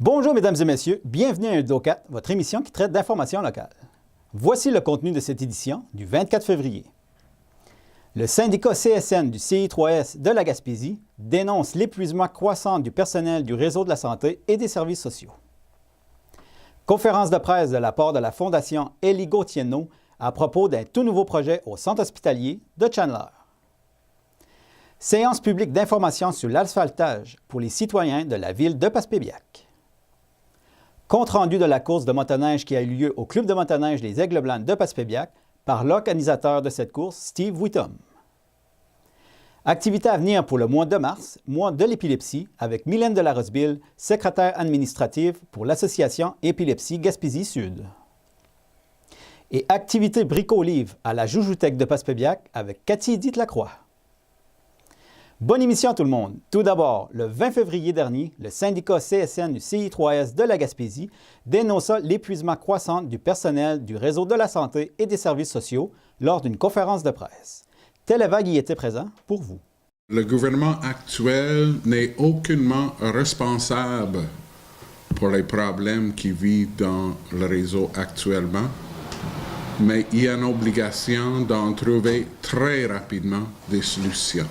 Bonjour mesdames et messieurs, bienvenue à Indocat, votre émission qui traite d'informations locales. Voici le contenu de cette édition du 24 février. Le syndicat CSN du CI3S de la Gaspésie dénonce l'épuisement croissant du personnel du réseau de la santé et des services sociaux. Conférence de presse de la part de la Fondation Élie Gauthier-Naud à propos d'un tout nouveau projet au centre hospitalier de Chandler. Séance publique d'information sur l'asphaltage pour les citoyens de la ville de Passepébiac. Compte-rendu de la course de motoneige qui a eu lieu au Club de motoneige des Aigles Blancs de Passepébiac par l'organisateur de cette course, Steve Whittom. Activité à venir pour le mois de mars, mois de l'épilepsie, avec Mylène Delarosbille, secrétaire administrative pour l'association Épilepsie Gaspésie-Sud. Et activité brico-livre à la Joujoutech de Passepébiac avec Cathy Edith Lacroix. Bonne émission tout le monde! Tout d'abord, le 20 février dernier, le syndicat CSN du CI3S de la Gaspésie dénonça l'épuisement croissant du personnel du réseau de la santé et des services sociaux lors d'une conférence de presse. Télévague y était présent pour vous. Le gouvernement actuel n'est aucunement responsable pour les problèmes qui vivent dans le réseau actuellement, mais il y a une obligation d'en trouver très rapidement des solutions.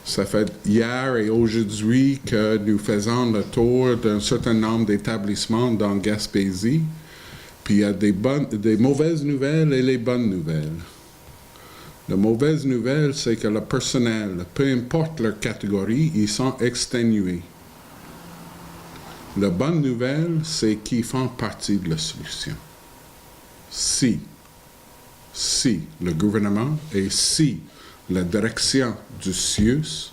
Ça fait hier et aujourd'hui que nous faisons le tour d'un certain nombre d'établissements dans Gaspésie, puis il y a des mauvaises nouvelles et les bonnes nouvelles. La mauvaise nouvelle, c'est que le personnel, peu importe leur catégorie, ils sont exténués. La bonne nouvelle, c'est qu'ils font partie de la solution. Si le gouvernement et si la direction du CIUS,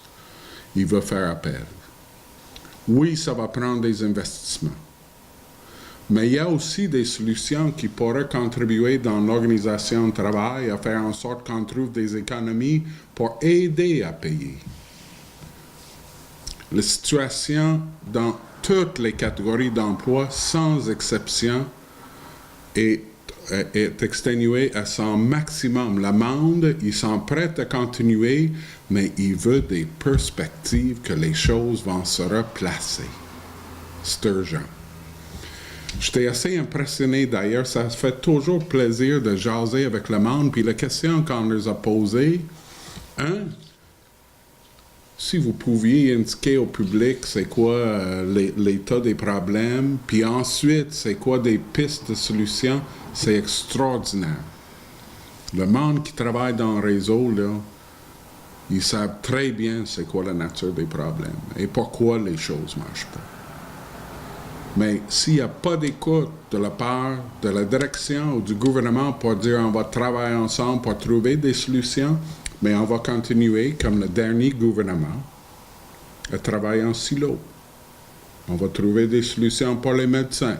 il va faire appel. Oui, ça va prendre des investissements. Mais il y a aussi des solutions qui pourraient contribuer dans l'organisation de travail à faire en sorte qu'on trouve des économies pour aider à payer. La situation dans toutes les catégories d'emploi, sans exception, est exténuée à son maximum. Le monde, ils sont prêts à continuer, mais ils veulent des perspectives que les choses vont se replacer. C'est urgent. J'étais assez impressionné d'ailleurs, ça fait toujours plaisir de jaser avec le monde, puis la question qu'on nous a posée, si vous pouviez indiquer au public c'est quoi l'état des problèmes, puis ensuite c'est quoi des pistes de solutions, c'est extraordinaire. Le monde qui travaille dans le réseau, là, ils savent très bien c'est quoi la nature des problèmes et pourquoi les choses ne marchent pas. Mais s'il n'y a pas d'écoute de la part de la direction ou du gouvernement pour dire on va travailler ensemble pour trouver des solutions, mais on va continuer, comme le dernier gouvernement, à travailler en silo. On va trouver des solutions pour les médecins.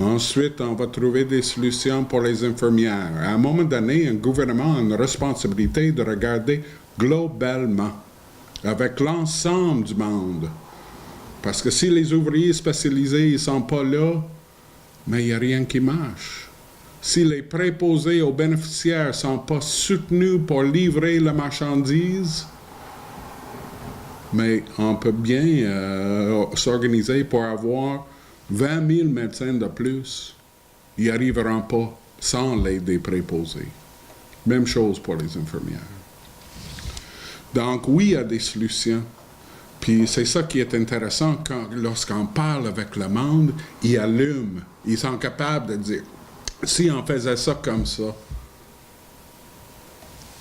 Ensuite, on va trouver des solutions pour les infirmières. À un moment donné, un gouvernement a une responsabilité de regarder globalement, avec l'ensemble du monde. Parce que si les ouvriers spécialisés ne sont pas là, mais il n'y a rien qui marche. Si les préposés aux bénéficiaires ne sont pas soutenus pour livrer la marchandise, mais on peut bien s'organiser pour avoir 20 000 médecins de plus. Ils n'y arriveront pas sans l'aide des préposés. Même chose pour les infirmières. Donc oui, il y a des solutions. Puis c'est ça qui est intéressant lorsqu'on parle avec le monde, ils allument. Ils sont capables de dire, si on faisait ça comme ça.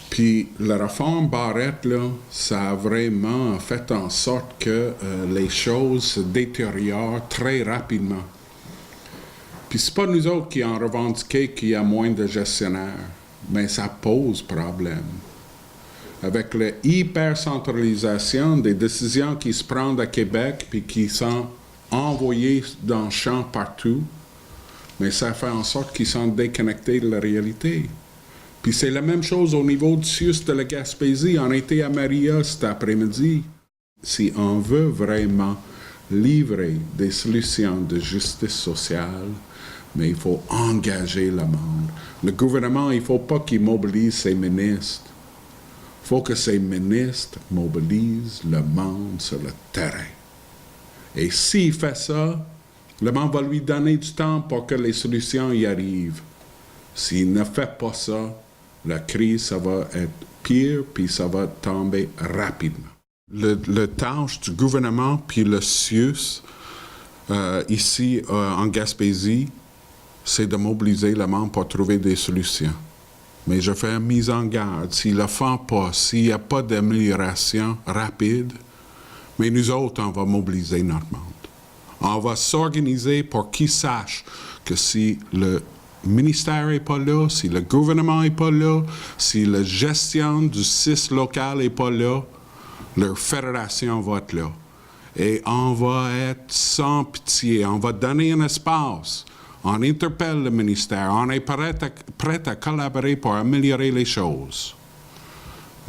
Puis la réforme Barrette, là, ça a vraiment fait en sorte que les choses se détériorent très rapidement. Puis c'est pas nous autres qui avons revendiqué qu'il y a moins de gestionnaires, mais ça pose problème. Avec la hyper-centralisation des décisions qui se prennent à Québec puis qui sont envoyées dans le champ partout, mais ça fait en sorte qu'ils sont déconnectés de la réalité. Puis c'est la même chose au niveau du CIUS de la Gaspésie. On était à Maria cet après-midi. Si on veut vraiment livrer des solutions de justice sociale, mais il faut engager le monde. Le gouvernement, il ne faut pas qu'il mobilise ses ministres. Il faut que ces ministres mobilisent le monde sur le terrain. Et s'il fait ça, le monde va lui donner du temps pour que les solutions y arrivent. S'il ne fait pas ça, la crise, ça va être pire, puis ça va tomber rapidement. Le tâche du gouvernement puis le CIUS, ici en Gaspésie, c'est de mobiliser le monde pour trouver des solutions. Mais je fais une mise en garde. S'ils ne le font pas, s'il n'y a pas d'amélioration rapide, mais nous autres, on va mobiliser notre monde. On va s'organiser pour qu'ils sachent que si le ministère n'est pas là, si le gouvernement n'est pas là, si la gestion du CIS local n'est pas là, leur fédération va être là. Et on va être sans pitié. On va donner un espace. On interpelle le ministère. On est prêt à collaborer pour améliorer les choses.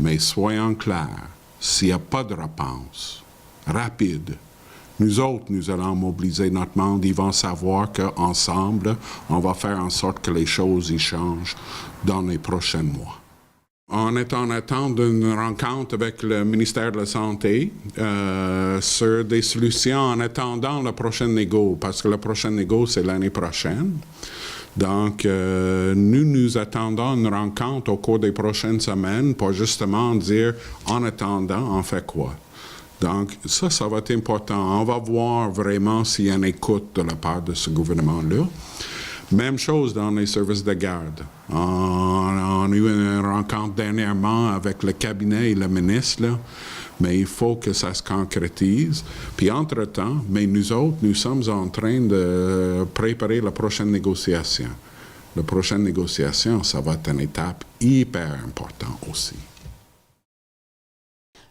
Mais soyons clairs, s'il n'y a pas de réponse rapide, nous autres, nous allons mobiliser notre monde. Ils vont savoir qu'ensemble, on va faire en sorte que les choses y changent dans les prochains mois. On est en attente d'une rencontre avec le ministère de la Santé sur des solutions en attendant le prochain négo, parce que le prochain négo, c'est l'année prochaine. Donc, nous attendons une rencontre au cours des prochaines semaines pour justement dire, en attendant, on fait quoi? Donc, ça va être important. On va voir vraiment s'il y a une écoute de la part de ce gouvernement-là. Même chose dans les services de garde. On a eu une rencontre dernièrement avec le cabinet et le ministre, là, mais il faut que ça se concrétise. Puis entre-temps, mais nous autres, nous sommes en train de préparer la prochaine négociation. La prochaine négociation, ça va être une étape hyper importante aussi.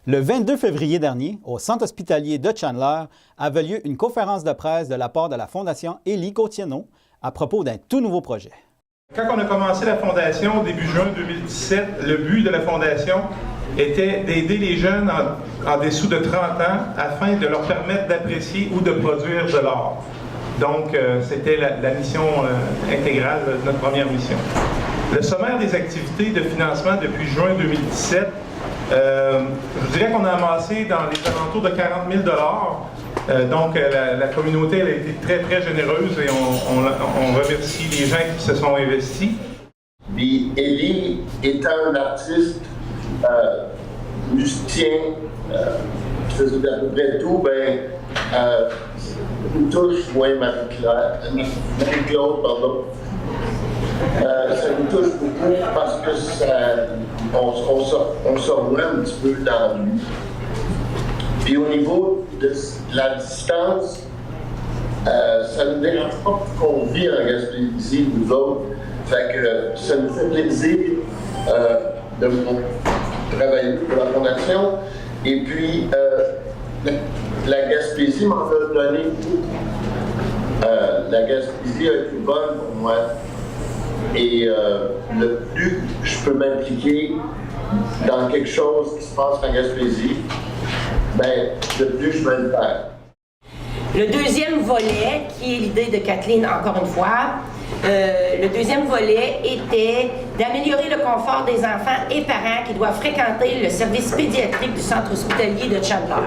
Le 22 février dernier, au centre hospitalier de Chandler, avait lieu une conférence de presse de la part de la Fondation Élie Gauthier-Nault à propos d'un tout nouveau projet. Quand on a commencé la Fondation, début juin 2017, le but de la Fondation était d'aider les jeunes en dessous de 30 ans afin de leur permettre d'apprécier ou de produire de l'art. Donc, c'était la mission intégrale de notre première mission. Le sommaire des activités de financement depuis juin 2017, je vous dirais qu'on a amassé dans les alentours de 40 000 $. Donc, la communauté elle a été très, très généreuse et on remercie les gens qui se sont investis. Puis, Élie étant un artiste, musicien, qui faisait à peu près tout, nous touche, moi et Marie-Claude, pardon. Ça nous touche beaucoup parce que on se revoit un petit peu dans lui. Puis au niveau de la distance, ça ne nous dérange pas qu'on vit en Gaspésie, nous autres. Fait que ça nous fait plaisir de travailler pour la Fondation. Et puis, la Gaspésie m'en a donné beaucoup. La Gaspésie a été bonne pour moi. Et le plus je peux m'impliquer dans quelque chose qui se passe en Gaspésie, le plus je vais le faire. Le deuxième volet, qui est l'idée de Kathleen encore une fois, le deuxième volet était d'améliorer le confort des enfants et parents qui doivent fréquenter le service pédiatrique du centre hospitalier de Chandler.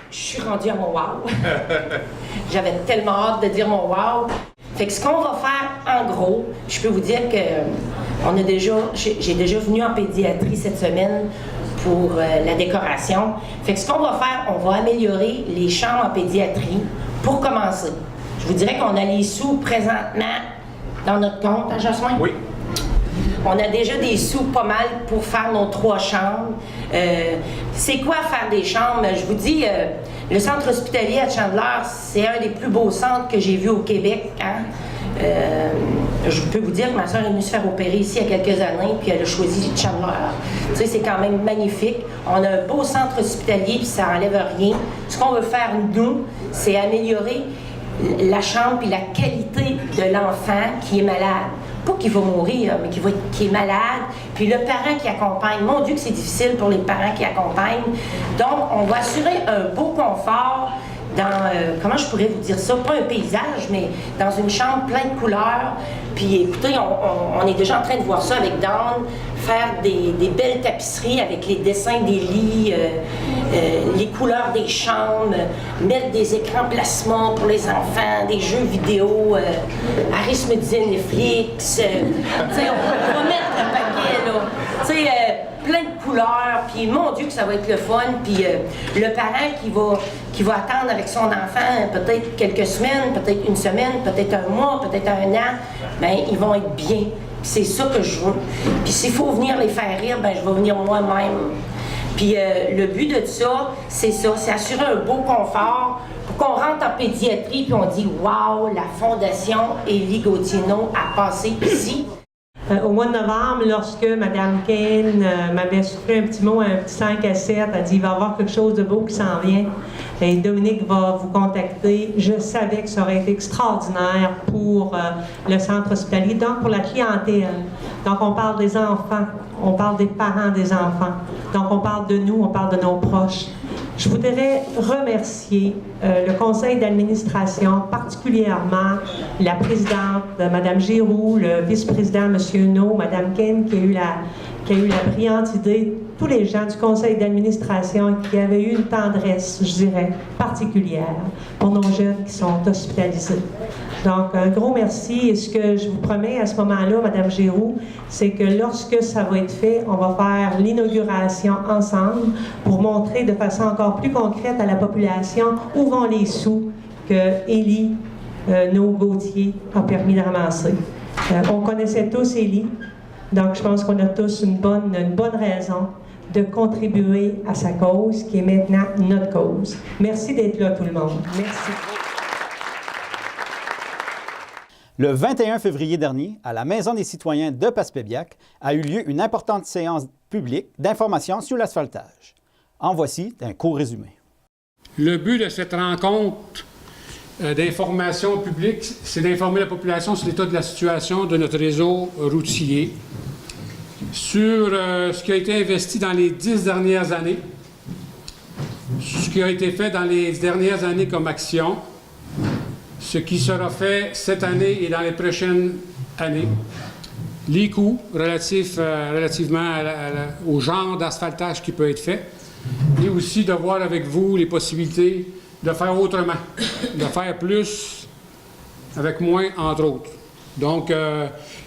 Je suis rendue à mon wow. J'avais tellement hâte de dire mon wow. Fait que ce qu'on va faire, en gros, je peux vous dire que j'ai déjà venu en pédiatrie cette semaine pour la décoration. Fait que ce qu'on va faire, on va améliorer les chambres en pédiatrie pour commencer. Je vous dirais qu'on a les sous présentement dans notre compte, hein, Jasmin? Oui. On a déjà des sous pas mal pour faire nos 3 chambres. C'est quoi faire des chambres? Je vous dis, le centre hospitalier à Chandler, c'est un des plus beaux centres que j'ai vu au Québec. Hein? Je peux vous dire que ma soeur est venue se faire opérer ici il y a quelques années, puis elle a choisi Chandler. Tu sais, c'est quand même magnifique. On a un beau centre hospitalier, puis ça n'enlève rien. Ce qu'on veut faire, nous, c'est améliorer la chambre puis la qualité de l'enfant qui est malade. Pas qu'il va mourir, mais qui est malade. Puis le parent qui accompagne. Mon Dieu que c'est difficile pour les parents qui accompagnent. Donc, on va assurer un beau confort comment je pourrais vous dire ça, pas un paysage, mais dans une chambre pleine de couleurs. Puis écoutez, on est déjà en train de voir ça avec Dan, faire des belles tapisseries avec les dessins des lits, les couleurs des chambres, mettre des écrans plasma pour les enfants, des jeux vidéo, Harris me disait Netflix, on va mettre le paquet, là, plein de couleurs, puis mon Dieu que ça va être le fun, puis le parent qui va attendre avec son enfant peut-être quelques semaines, peut-être une semaine, peut-être un mois, peut-être un an, bien, ils vont être bien. Puis c'est ça que je veux. Puis s'il faut venir les faire rire, bien, je vais venir moi-même. Puis le but de ça, c'est assurer un beau confort pour qu'on rentre en pédiatrie puis on dit « Wow, la Fondation Élie Gauthier-Nault a passé ici ». Au mois de novembre, lorsque Mme Kane m'avait soufflé un petit mot, un petit 5 à 7, elle dit « Il va y avoir quelque chose de beau qui s'en vient et Dominique va vous contacter », je savais que ça aurait été extraordinaire pour le centre hospitalier, donc pour la clientèle. Donc on parle des enfants, on parle des parents des enfants, donc on parle de nous, on parle de nos proches. Je voudrais remercier le conseil d'administration, particulièrement la présidente, Mme Giroux, le vice-président, M. Nault, Mme Kane, qui a eu la brillante idée, tous les gens du conseil d'administration qui avaient eu une tendresse, je dirais, particulière pour nos jeunes qui sont hospitalisés. Donc, un gros merci. Et ce que je vous promets à ce moment-là, Mme Giroux, c'est que lorsque ça va être fait, on va faire l'inauguration ensemble pour montrer de façon encore plus concrète à la population où vont les sous que Élie Gauthier a permis de ramasser. On connaissait tous Élie, donc je pense qu'on a tous une bonne raison de contribuer à sa cause, qui est maintenant notre cause. Merci d'être là, tout le monde. Merci. Le 21 février dernier, à la Maison des citoyens de Passepébiac, a eu lieu une importante séance publique d'information sur l'asphaltage. En voici un court résumé. Le but de cette rencontre d'information publique, c'est d'informer la population sur l'état de la situation de notre réseau routier, sur ce qui a été investi dans les 10 dernières années, ce qui a été fait dans les dernières années comme action, ce qui sera fait cette année et dans les prochaines années, les coûts relativement au genre d'asphaltage qui peut être fait, et aussi de voir avec vous les possibilités de faire autrement, de faire plus avec moins, entre autres. Donc,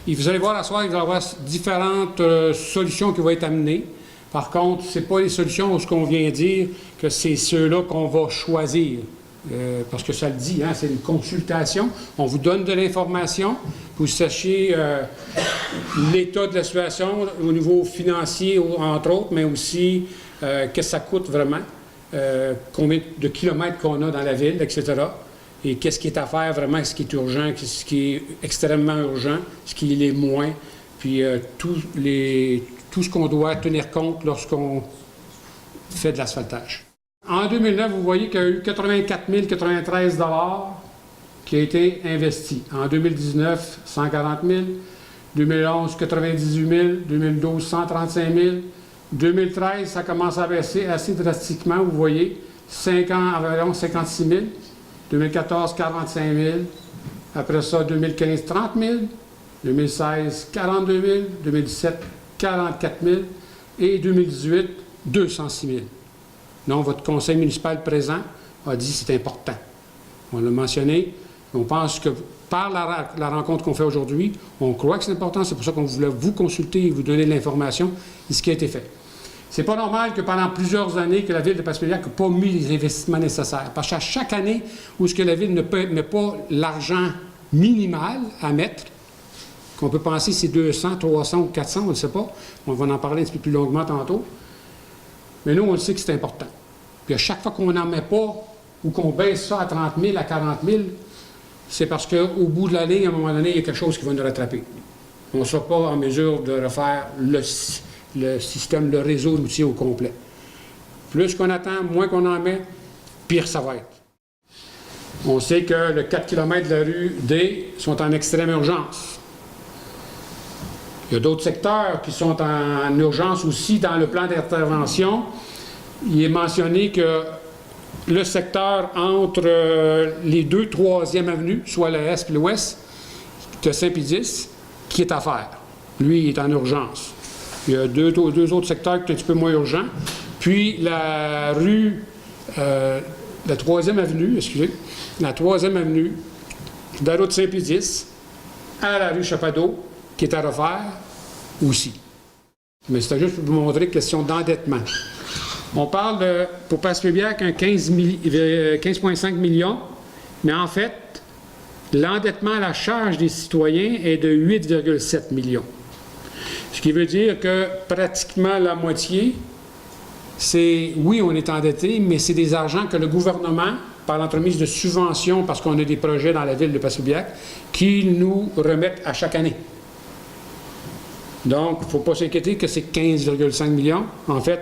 vous allez voir la soirée, il va y avoir différentes solutions qui vont être amenées. Par contre, ce n'est pas les solutions où ce qu'on vient dire que c'est ceux-là qu'on va choisir. Parce que ça le dit, hein, c'est une consultation. On vous donne de l'information pour que vous sachiez l'état de la situation au niveau financier, entre autres, mais aussi qu'est-ce que ça coûte vraiment, combien de kilomètres qu'on a dans la ville, etc. Et qu'est-ce qui est à faire vraiment, ce qui est urgent, ce qui est extrêmement urgent, ce qui l'est moins, puis tout ce qu'on doit tenir compte lorsqu'on fait de l'asphaltage. En 2009, vous voyez qu'il y a eu 84 093 $ qui a été investi. En 2019, 140 000. 2011, 98 000. 2012, 135 000. 2013, ça commence à baisser assez drastiquement, vous voyez. 5 ans, environ 56 000. 2014, 45 000. Après ça, 2015, 30 000. 2016, 42 000. 2017, 44 000. Et 2018, 206 000. Donc, votre conseil municipal présent a dit que c'est important. On l'a mentionné. On pense que par la rencontre qu'on fait aujourd'hui, on croit que c'est important. C'est pour ça qu'on voulait vous consulter et vous donner de l'information de ce qui a été fait. C'est pas normal que pendant plusieurs années, que la Ville de Passepébiac n'a pas mis les investissements nécessaires. Parce qu'à chaque année où ce que la Ville ne met pas l'argent minimal à mettre, qu'on peut penser c'est 200, 300 ou 400, on ne sait pas. On va en parler un petit peu plus longuement tantôt. Mais nous, on le sait que c'est important. Puis à chaque fois qu'on n'en met pas ou qu'on baisse ça à 30 000, à 40 000, c'est parce qu'au bout de la ligne, à un moment donné, il y a quelque chose qui va nous rattraper. On ne sera pas en mesure de refaire le système, le réseau routier au complet. Plus qu'on attend, moins qu'on en met, pire ça va être. On sait que le 4 km de la rue D sont en extrême urgence. Il y a d'autres secteurs qui sont en urgence aussi dans le plan d'intervention. Il est mentionné que le secteur entre les deux troisième avenues, soit l'Est et l'Ouest, de Saint-Pédis, qui est à faire. Lui, il est en urgence. Il y a deux autres secteurs qui sont un petit peu moins urgents. Puis la rue, la troisième avenue, la troisième avenue, de la route Saint-Pédis à la rue Chapadeau, qui est à refaire aussi. Mais c'était juste pour vous montrer question d'endettement. On parle de, pour Passepébiac, un 15,5 millions, mais en fait, l'endettement à la charge des citoyens est de 8,7 millions. Ce qui veut dire que pratiquement la moitié, c'est, oui, on est endetté, mais c'est des argents que le gouvernement, par l'entremise de subventions, parce qu'on a des projets dans la ville de Passepébiac, qui nous remettent à chaque année. Donc, il ne faut pas s'inquiéter que c'est 15,5 millions. En fait,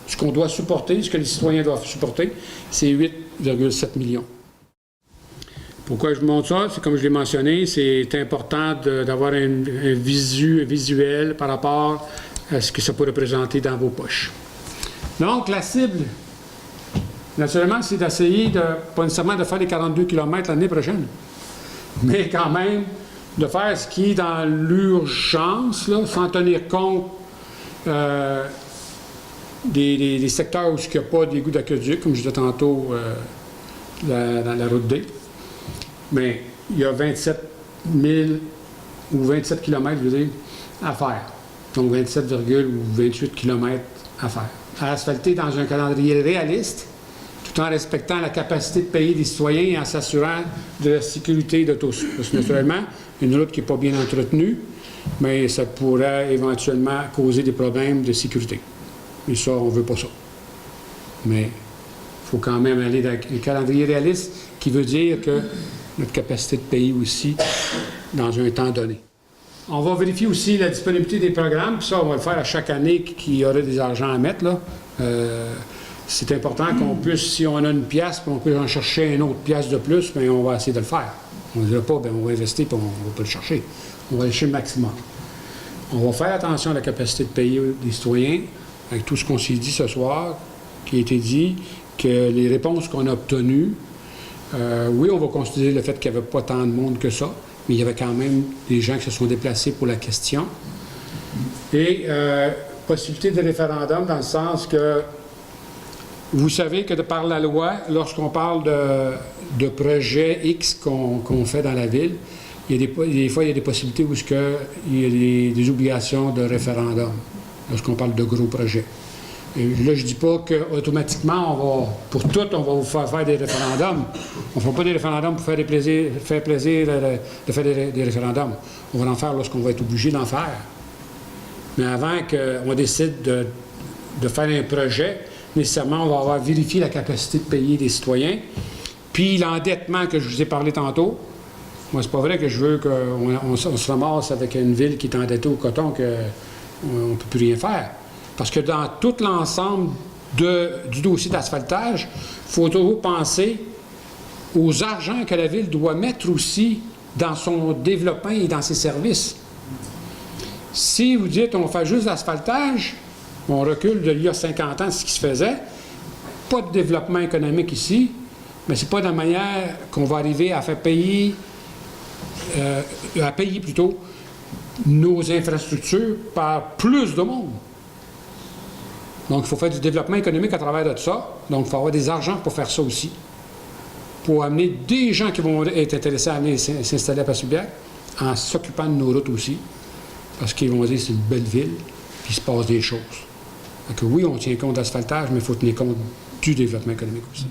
ce qu'on doit supporter, ce que les citoyens doivent supporter, c'est 8,7 millions. Pourquoi je montre ça? C'est comme je l'ai mentionné, c'est important d'avoir un visuel par rapport à ce que ça peut représenter dans vos poches. Donc, la cible, naturellement, c'est d'essayer pas nécessairement de faire les 42 km l'année prochaine, mais quand même de faire ce qui est dans l'urgence, là, sans tenir compte des secteurs où il n'y a pas d'égout d'aqueduc, comme je disais tantôt dans la route D. Mais il y a 27 000 ou 27 km, je veux dire, à faire. Donc 27, ou 28 km à faire. À asphalter dans un calendrier réaliste, tout en respectant la capacité de payer des citoyens et en s'assurant de la sécurité de tous. Parce que naturellement, une route qui n'est pas bien entretenue, mais ça pourrait éventuellement causer des problèmes de sécurité. Et ça, on ne veut pas ça. Mais il faut quand même aller dans un calendrier réaliste qui veut dire que notre capacité de payer aussi dans un temps donné. On va vérifier aussi la disponibilité des programmes, puis ça, on va le faire à chaque année qu'il y aurait des argents à mettre, là. C'est important qu'on puisse, si on a une pièce, puis on peut en chercher une autre pièce de plus, bien, on va essayer de le faire. On ne dira pas, bien, on va investir, puis on ne va pas le chercher. On va aller chercher le maximum. On va faire attention à la capacité de payer des citoyens, avec tout ce qu'on s'est dit ce soir, qui a été dit, que les réponses qu'on a obtenues, oui, on va considérer le fait qu'il n'y avait pas tant de monde que ça, mais il y avait quand même des gens qui se sont déplacés pour la question. Et possibilité de référendum dans le sens que vous savez que de par la loi, lorsqu'on parle de projets X qu'on fait dans la ville, il y a des fois, il y a des possibilités où il y a des obligations de référendum, lorsqu'on parle de gros projets. Et là, je ne dis pas qu'automatiquement, pour tout, on va vous faire des référendums. On ne fait pas des référendums pour faire plaisir de faire des référendums. On va en faire lorsqu'on va être obligé d'en faire. Mais avant qu'on décide de faire un projet, nécessairement, on va avoir vérifié la capacité de payer des citoyens. Puis l'endettement que je vous ai parlé tantôt, moi, c'est pas vrai que je veux qu'on se ramasse avec une ville qui est endettée au coton qu'on ne peut plus rien faire. Parce que dans tout l'ensemble du dossier d'asphaltage, il faut toujours penser aux argents que la ville doit mettre aussi dans son développement et dans ses services. Si vous dites on fait juste l'asphaltage, on recule d'il y a 50 ans ce qui se faisait, pas de développement économique ici, mais c'est pas de la manière qu'on va arriver à faire payer, nos infrastructures par plus de monde. Donc, il faut faire du développement économique à travers de ça. Donc, il faut avoir des argents pour faire ça aussi. Pour amener des gens qui vont être intéressés à aller s'installer à Passepébiac en s'occupant de nos routes aussi. Parce qu'ils vont dire que c'est une belle ville, puis il se passe des choses. Donc, oui, on tient compte d'asphaltage, mais il faut tenir compte du développement économique aussi.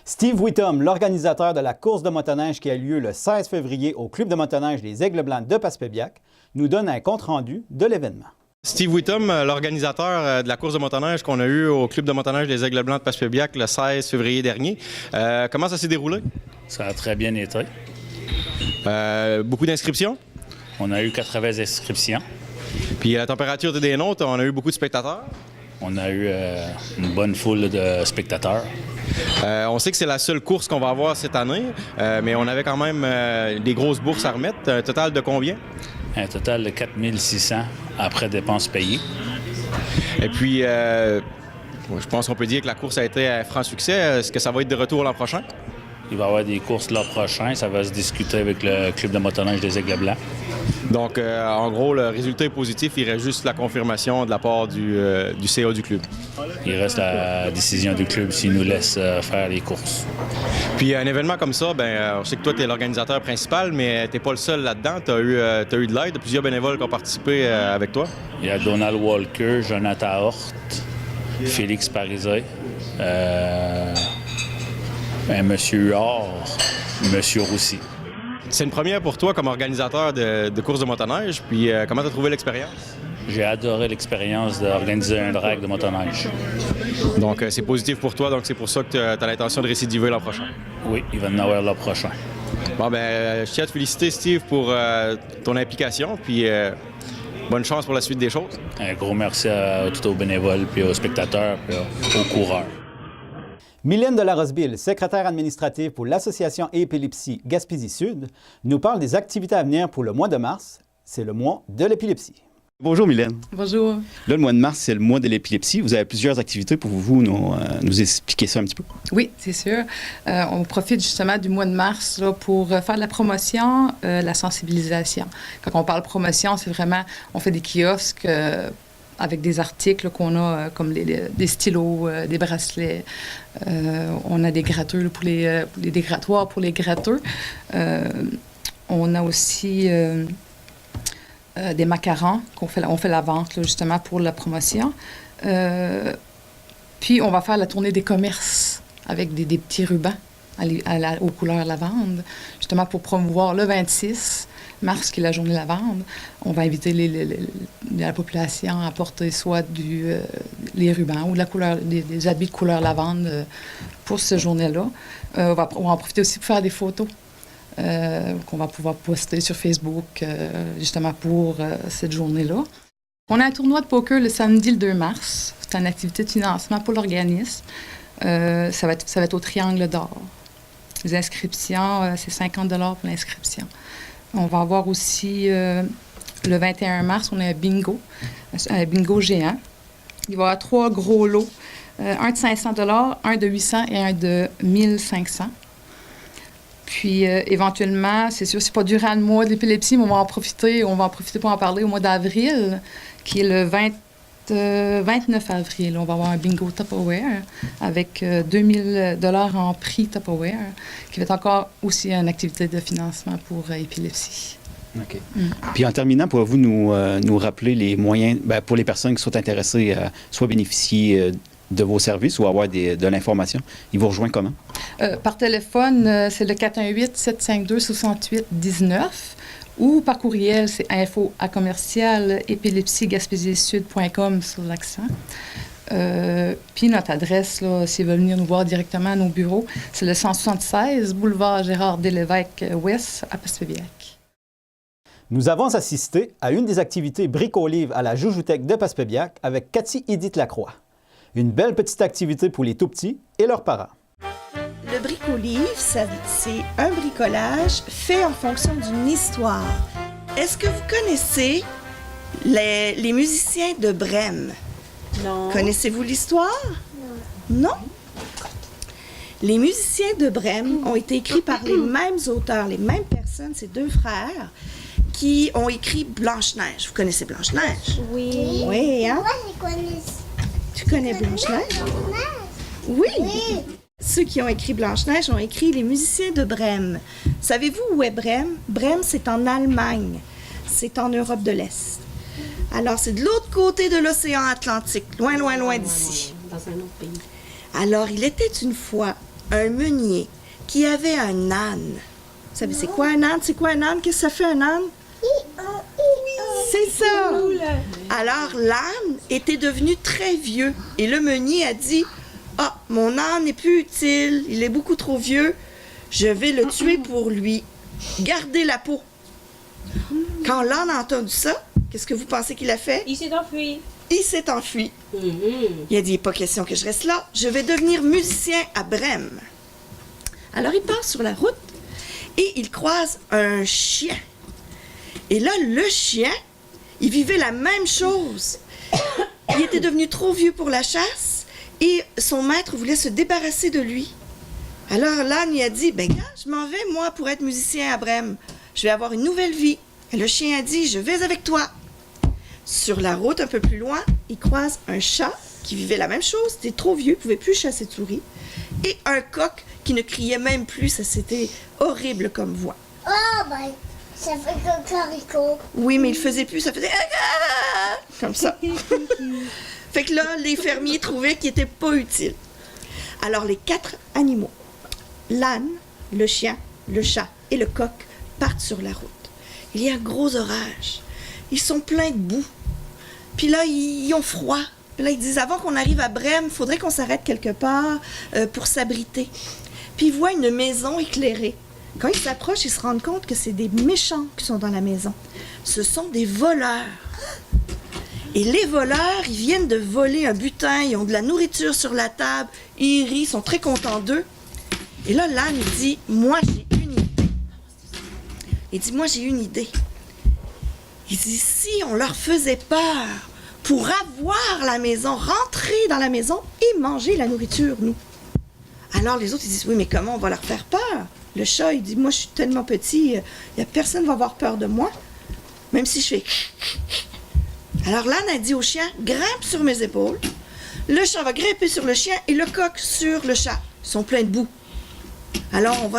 Steve Whittom, l'organisateur de la course de motoneige qui a lieu le 16 février au Club de motoneige Les Aigles Blancs de Passepébiac, nous donne un compte-rendu de l'événement. Steve Whittom, l'organisateur de la course de motoneige qu'on a eue au Club de motoneige des Aigles Blancs de Passepébiac le 16 février dernier. Comment ça s'est déroulé? Ça a très bien été. Beaucoup d'inscriptions? On a eu 80 inscriptions. Puis la température était des nôtres, on a eu beaucoup de spectateurs? On a eu une bonne foule de spectateurs. On sait que c'est la seule course qu'on va avoir cette année, mais on avait quand même des grosses bourses à remettre. Un total de combien? Un total de 4 600 après dépenses payées. Et puis, je pense qu'on peut dire que la course a été un franc succès. Est-ce que ça va être de retour l'an prochain? Il va y avoir des courses l'an prochain. Ça va se discuter avec le club de motoneige des Aigles Blancs. Donc, en gros, le résultat est positif. Il reste juste la confirmation de la part du CA du club. Il reste la décision du club s'il nous laisse faire les courses. Puis, un événement comme ça, on sait que toi, tu es l'organisateur principal, mais tu n'es pas le seul là-dedans. Tu as eu de l'aide, plusieurs bénévoles qui ont participé avec toi. Il y a Donald Walker, Jonathan Hort, Félix Parisé, Monsieur Huard, Monsieur Roussy. C'est une première pour toi comme organisateur de courses de motoneige. Puis comment tu as trouvé l'expérience? J'ai adoré l'expérience d'organiser un drag de motoneige. Donc c'est positif pour toi, donc c'est pour ça que tu as l'intention de récidiver l'an prochain? Oui, il va en avoir l'an prochain. Bon, je tiens à te féliciter, Steve, pour ton implication. Puis bonne chance pour la suite des choses. Un gros merci à tous aux bénévoles, puis aux spectateurs, puis aux coureurs. Mylène de la Roseville, secrétaire administrative pour l'Association Épilepsie Gaspésie-Sud, nous parle des activités à venir pour le mois de mars. C'est le mois de l'épilepsie. Bonjour Mylène. Bonjour. Là, le mois de mars, c'est le mois de l'épilepsie. Vous avez plusieurs activités pour vous nous expliquer ça un petit peu. Oui, c'est sûr. On profite justement du mois de mars là, pour faire de la promotion, la sensibilisation. Quand on parle promotion, c'est vraiment, on fait des kiosques avec des articles qu'on a comme des stylos, des bracelets. On a des gratteurs là, pour les dégrattoirs, pour les gratteurs. On a aussi des macarons on fait la vente là, justement pour la promotion. Puis on va faire la tournée des commerces avec des petits rubans aux couleurs lavande, justement pour promouvoir le 26 mars, qui est la journée lavande. On va inviter la population à porter soit les rubans ou des habits de couleur lavande pour cette journée-là. On va en profiter aussi pour faire des photos qu'on va pouvoir poster sur Facebook justement pour cette journée-là. On a un tournoi de poker le samedi le 2 mars. C'est une activité de financement pour l'organisme. Ça va être au Triangle d'Or. Les inscriptions, c'est 50 $ pour l'inscription. On va avoir aussi, le 21 mars, on a un bingo géant. Il va y avoir 3 gros lots, un de 500 $, un de 800 et un de 1500. Puis, éventuellement, c'est sûr, c'est pas durant le mois de l'épilepsie, mais on va en profiter pour en parler au mois d'avril, qui est le 29 avril. On va avoir un bingo Tupperware avec 2000 $ en prix Tupperware, qui va être encore aussi une activité de financement pour épilepsie. OK. Puis en terminant, pouvez-vous nous rappeler les moyens pour les personnes qui sont intéressées à soit bénéficier de vos services ou avoir de l'information? Ils vous rejoignent comment? Par téléphone, c'est le 418-752-6819 ou par courriel, c'est info@épilepsiegaspésiesud.com sur l'accent. Puis notre adresse, là, s'ils veulent venir nous voir directement à nos bureaux, c'est le 176 boulevard Gérard Delévesque Ouest à Passepébiac. Nous avons assisté à une des activités bric-au-livre à la Joujouthèque de Passepébiac avec Cathy Edith Lacroix. Une belle petite activité pour les tout-petits et leurs parents. Le bric-au-livre, c'est un bricolage fait en fonction d'une histoire. Est-ce que vous connaissez les musiciens de Brême? Non. Connaissez-vous l'histoire? Non. Non? Les musiciens de Brême ont été écrits par les mêmes auteurs, les mêmes personnes, ces 2 frères, qui ont écrit Blanche-Neige. Vous connaissez Blanche-Neige? Oui. Oui, hein? Moi, je connais. Tu connais Blanche-Neige? Oui. Ceux qui ont écrit Blanche-Neige ont écrit les musiciens de Brême. Savez-vous où est Brême? Brême, c'est en Allemagne. C'est en Europe de l'Est. Alors, c'est de l'autre côté de l'océan Atlantique, loin, loin, loin d'ici. Dans un autre pays. Alors, il était une fois un meunier qui avait un âne. Vous savez, c'est quoi un âne? C'est quoi un âne? Qu'est-ce que ça fait un âne? C'est ça! Alors, l'âne était devenu très vieux et le meunier a dit: « Ah, mon âne n'est plus utile, il est beaucoup trop vieux, je vais le tuer pour lui garder la peau. » Quand l'âne a entendu ça, qu'est-ce que vous pensez qu'il a fait? Il s'est enfui. Il s'est enfui. Il a dit: « Pas question que je reste là, je vais devenir musicien à Brême. » Alors, il part sur la route et il croise un chien. Et là, le chien, il vivait la même chose. Il était devenu trop vieux pour la chasse et Et son maître voulait se débarrasser de lui. Alors l'âne lui a dit, ben gars, je m'en vais moi pour être musicien à Brême. Je vais avoir une nouvelle vie. Et le chien a dit, je vais avec toi. Sur la route, un peu plus loin, il croise un chat qui vivait la même chose. C'était trop vieux, il ne pouvait plus chasser de souris. Et un coq qui ne criait même plus. Ça, c'était horrible comme voix. Oh, ben, ça fait cocorico. Oui, mais il faisait plus, ça faisait comme ça. Fait que là, les fermiers trouvaient qu'il n'était pas utile. Alors, les 4 animaux, l'âne, le chien, le chat et le coq, partent sur la route. Il y a un gros orage. Ils sont pleins de boue. Puis là, ils ont froid. Puis là, ils disent, avant qu'on arrive à Brême, il faudrait qu'on s'arrête quelque part pour s'abriter. Puis ils voient une maison éclairée. Quand ils s'approchent, ils se rendent compte que c'est des méchants qui sont dans la maison. Ce sont des voleurs. Et les voleurs, ils viennent de voler un butin, ils ont de la nourriture sur la table, ils rient, ils sont très contents d'eux. Et là, l'âne, il dit, moi, j'ai une idée. Il dit, moi, j'ai une idée. Il dit, si on leur faisait peur pour avoir la maison, rentrer dans la maison et manger la nourriture, nous. Alors, les autres, ils disent, oui, mais comment on va leur faire peur? Le chat, il dit, moi, je suis tellement petit, personne ne va avoir peur de moi, même si je fais... Alors l'âne a dit au chien, grimpe sur mes épaules. Le chat va grimper sur le chien et le coq sur le chat. Ils sont pleins de boue. Alors on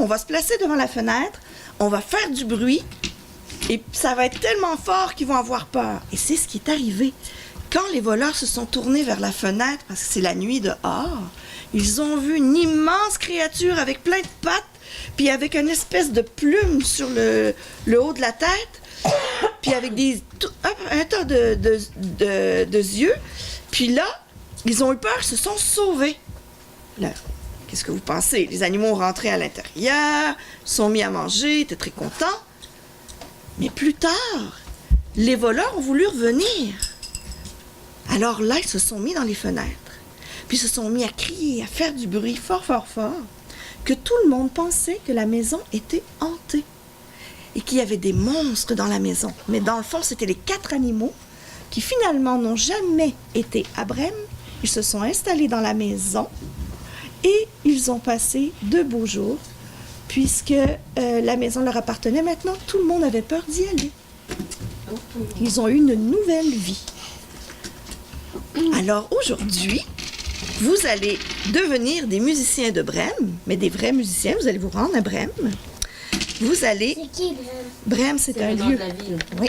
va se placer devant la fenêtre, on va faire du bruit et ça va être tellement fort qu'ils vont avoir peur. Et c'est ce qui est arrivé. Quand les voleurs se sont tournés vers la fenêtre, parce que c'est la nuit dehors, ils ont vu une immense créature avec plein de pattes, puis avec une espèce de plume sur le haut de la tête, puis avec un tas de yeux. Puis là, ils ont eu peur, ils se sont sauvés. Là, qu'est-ce que vous pensez? Les animaux ont rentré à l'intérieur, sont mis à manger, étaient très contents. Mais plus tard, les voleurs ont voulu revenir. Alors là, ils se sont mis dans les fenêtres. Puis ils se sont mis à crier, à faire du bruit fort, fort, fort, que tout le monde pensait que la maison était hantée. Et qu'il y avait des monstres dans la maison. Mais dans le fond, c'était les 4 animaux qui finalement n'ont jamais été à Brême. Ils se sont installés dans la maison et ils ont passé de beaux jours puisque la maison leur appartenait maintenant. Tout le monde avait peur d'y aller. Ils ont eu une nouvelle vie. Alors aujourd'hui, vous allez devenir des musiciens de Brême, mais des vrais musiciens. Vous allez vous rendre à Brême. Vous allez... C'est qui, Brême? Brême, c'est un lieu. Oui.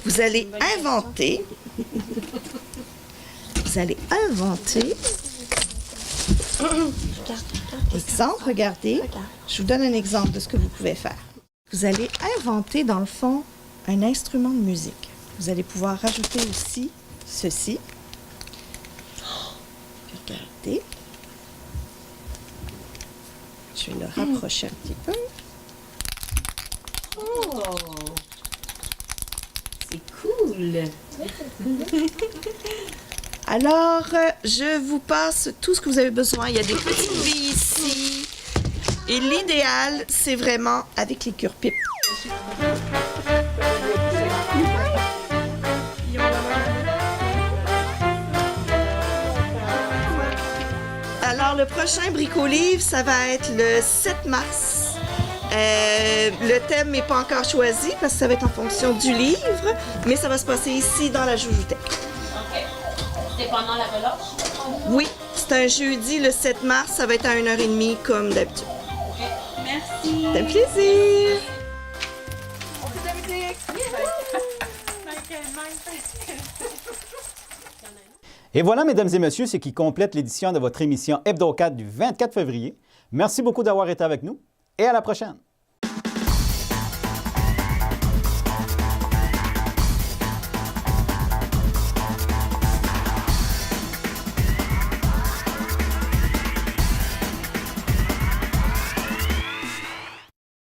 Vous allez inventer... Vous allez inventer... Exemple, regardez. Je vous donne un exemple de ce que vous pouvez faire. Vous allez inventer, dans le fond, un instrument de musique. Vous allez pouvoir rajouter aussi ceci. Regardez. Je vais le rapprocher un petit peu. Oh! C'est cool! Alors, je vous passe tout ce que vous avez besoin. Il y a des petites billes ici. Et l'idéal, c'est vraiment avec les cure-pipes. Alors, le prochain Bricolivre, ça va être le 7 mars. Le thème n'est pas encore choisi parce que ça va être en fonction du livre, mais ça va se passer ici dans la Joujoutech. OK. C'est pendant la relâche? Oui, c'est un jeudi le 7 mars, ça va être à 1h30 comme d'habitude. OK. Merci. C'est un plaisir! Et voilà, mesdames et messieurs, ce qui complète l'édition de votre émission Hebdo 4 du 24 février. Merci beaucoup d'avoir été avec nous et à la prochaine!